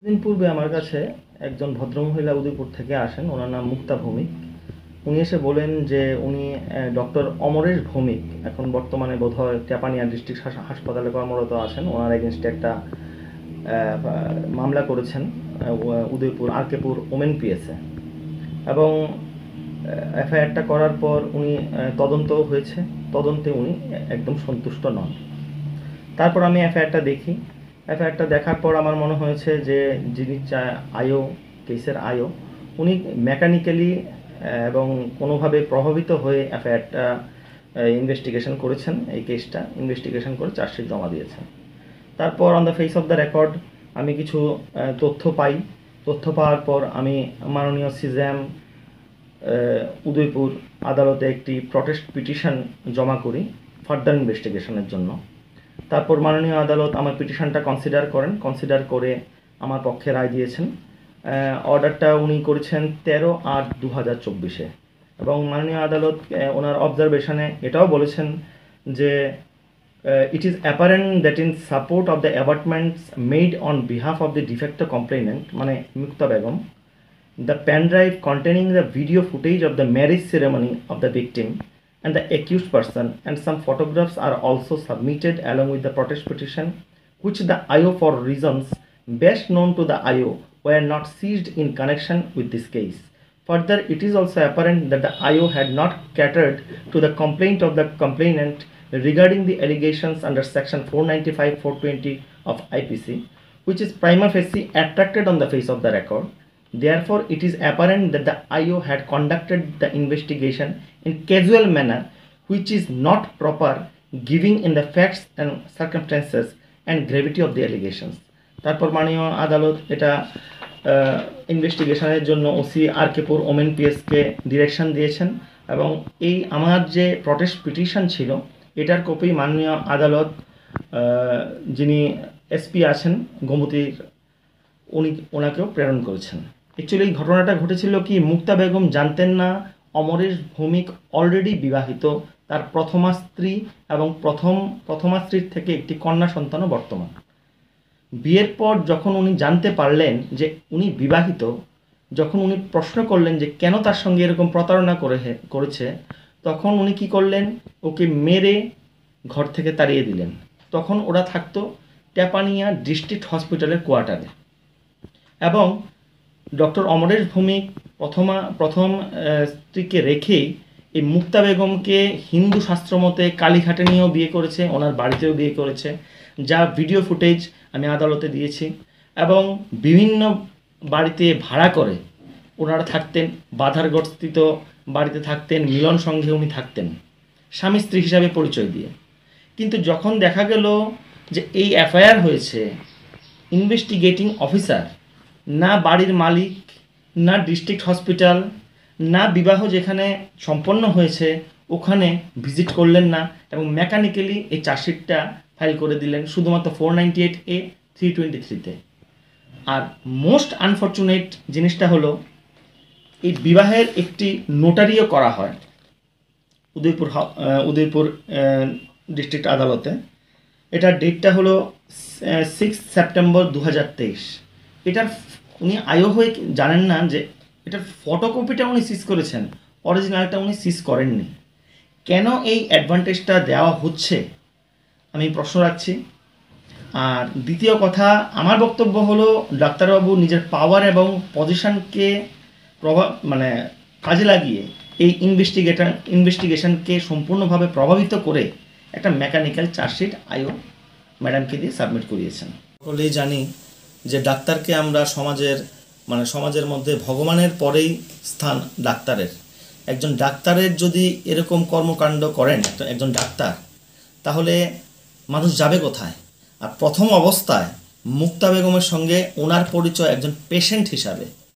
দিন পূর্বে আমার কাছে একজন ভদ্রমহিলা উদয়পুর থেকে আসেন। ওনার নাম মুক্তা ভৌমিক। উনি এসে বলেন যে উনি ডক্টর অমরেশ ভৌমিক এখন বর্তমানে বোধহয় টেপানিয়া ডিস্ট্রিক্ট হাসপাতালে কর্মরত আছেন। ওনার এগেনস্টে একটা মামলা করেছেন উদয়পুর আরকেপুর ওমেন পিএসে, এবং এফআইআরটা করার পর উনি তদন্ত হয়েছে, তদন্তে উনি একদম সন্তুষ্ট নন। তারপর আমি এফআইআরটা দেখি। এফআইআরটা দেখার পর আমার মনে হয়েছে যে যিনি আইও কেসের আইও উনি মেকানিক্যালি এবং কোনোভাবে প্রভাবিত হয়ে এফআইআরটা ইনভেস্টিগেশন করেছেন, এই কেসটা ইনভেস্টিগেশন করে চার্জশিট জমা দিয়েছেন। তারপর on the face of the record আমি কিছু তথ্য পাই। তথ্য পাওয়ার পর আমি মাননীয় সিজ্যাম উদয়পুর আদালতে একটি প্রটেস্ট পিটিশন জমা করি ফার্দার ইনভেস্টিগেশনের জন্য। তারপর মাননীয় আদালত আমার পিটিশনটা কনসিডার করে আমার পক্ষে রায় দিয়েছেন। অর্ডারটা উনি করেছেন 13/8/2024 এবং মাননীয় আদালত ওনার অবজারভেশনে এটাও বলেছেন যে it is apparent that in support of the avertments made on behalf of the de facto complainant মানে মুক্তা Begum, the pen drive containing the video footage of the marriage ceremony of the victim and the accused person and some photographs are also submitted along with the protest petition, which the IO for reasons best known to the IO were not seized in connection with this case. Further, it is also apparent that the IO had not catered to the complaint of the complainant regarding the allegations under section 495-420 of IPC, which is prima facie attracted on the face of the record. Therefore, it is apparent that the IO had conducted the investigation in casual manner, which is not proper given in the facts and circumstances and gravity of the allegations. তারপর মাননীয় আদালত এটা ইনভেস্টিগেশনের জন্য OC RK Pur women পিএসকে direction দিয়েছেন, এবং এই আমার যে প্রটেস্ট পিটিশন ছিল এটার কপি মাননীয় আদালত যিনি এসপি আছেন গোমতীর ওনাকেও প্রেরণ করেছেন। অ্যাকচুয়ালি এই ঘটনাটা ঘটেছিল কি, মুক্তা বেগম জানতেন না অমরেশ ভৌমিক অলরেডি বিবাহিত, তার প্রথমা স্ত্রী এবং প্রথমা স্ত্রীর থেকে একটি কন্যা সন্তানও বর্তমান। বিয়ের পর যখন উনি জানতে পারলেন যে উনি বিবাহিত, যখন উনি প্রশ্ন করলেন যে কেন তার সঙ্গে এরকম প্রতারণা করেছে, তখন উনি কি করলেন, ওকে মেরে ঘর থেকে তাড়িয়ে দিলেন। তখন ওরা থাকতো টেপানিয়া ডিস্ট্রিক্ট হসপিটালের কোয়ার্টারে, এবং ডক্টর অমরেশ ভৌমিক প্রথম স্ত্রীকে রেখেই এই মুক্তা বেগমকে হিন্দু শাস্ত্র মতে কালীঘাটে নিয়েও বিয়ে করেছে, ওনার বাড়িতেও বিয়ে করেছে, যা ভিডিও ফুটেজ আমি আদালতে দিয়েছি। এবং বিভিন্ন বাড়িতে ভাড়া করে ওনারা থাকতেন, বাধারগড়স্থিত বাড়িতে থাকতেন, মিলন সংঘে উনি থাকতেন স্বামী স্ত্রী হিসাবে পরিচয় দিয়ে। কিন্তু যখন দেখা গেল যে এই এফআইআর হয়েছে, ইনভেস্টিগেটিং অফিসার না বাড়ির মালিক, না ডিস্ট্রিক্ট হসপিটাল, না বিবাহ যেখানে সম্পন্ন হয়েছে ওখানে ভিজিট করলেন না, এবং মেকানিক্যালি এই চার্জশিটটা ফাইল করে দিলেন শুধুমাত্র 498A 323-তে। আর মোস্ট আনফর্চুনেট জিনিসটা হলো, এই বিবাহের একটি নোটারিও করা হয় উদয়পুর ডিস্ট্রিক্ট আদালতে। এটার ডেটটা হলো 6 সেপ্টেম্বর 2023। এটার উনি আইও হয়ে জানেন না যে এটার ফটোকপিটা উনি সিজ করেছেন, অরিজিনালটা উনি সিজ করেননি। কেন এই অ্যাডভান্টেজটা দেওয়া হচ্ছে আমি প্রশ্ন রাখছি। আর দ্বিতীয় কথা, আমার বক্তব্য হলো ডাক্তারবাবু নিজের পাওয়ার এবং পজিশনকে কাজে লাগিয়ে এই ইনভেস্টিগেশনকে সম্পূর্ণভাবে প্রভাবিত করে একটা মেকানিক্যাল চার্জশিট আইও ম্যাডামকে দিয়ে সাবমিট করিয়েছেন। সকলেই জানি যে ডাক্তারকে আমরা সমাজের মধ্যে ভগবানের পরেই স্থান ডাক্তারের। একজন ডাক্তারের যদি এরকম কর্মকাণ্ড করেন একজন ডাক্তার, তাহলে মানুষ যাবে কোথায়? আর প্রথম অবস্থায় মুক্তা বেগমের সঙ্গে ওনার পরিচয় একজন পেশেন্ট হিসাবে।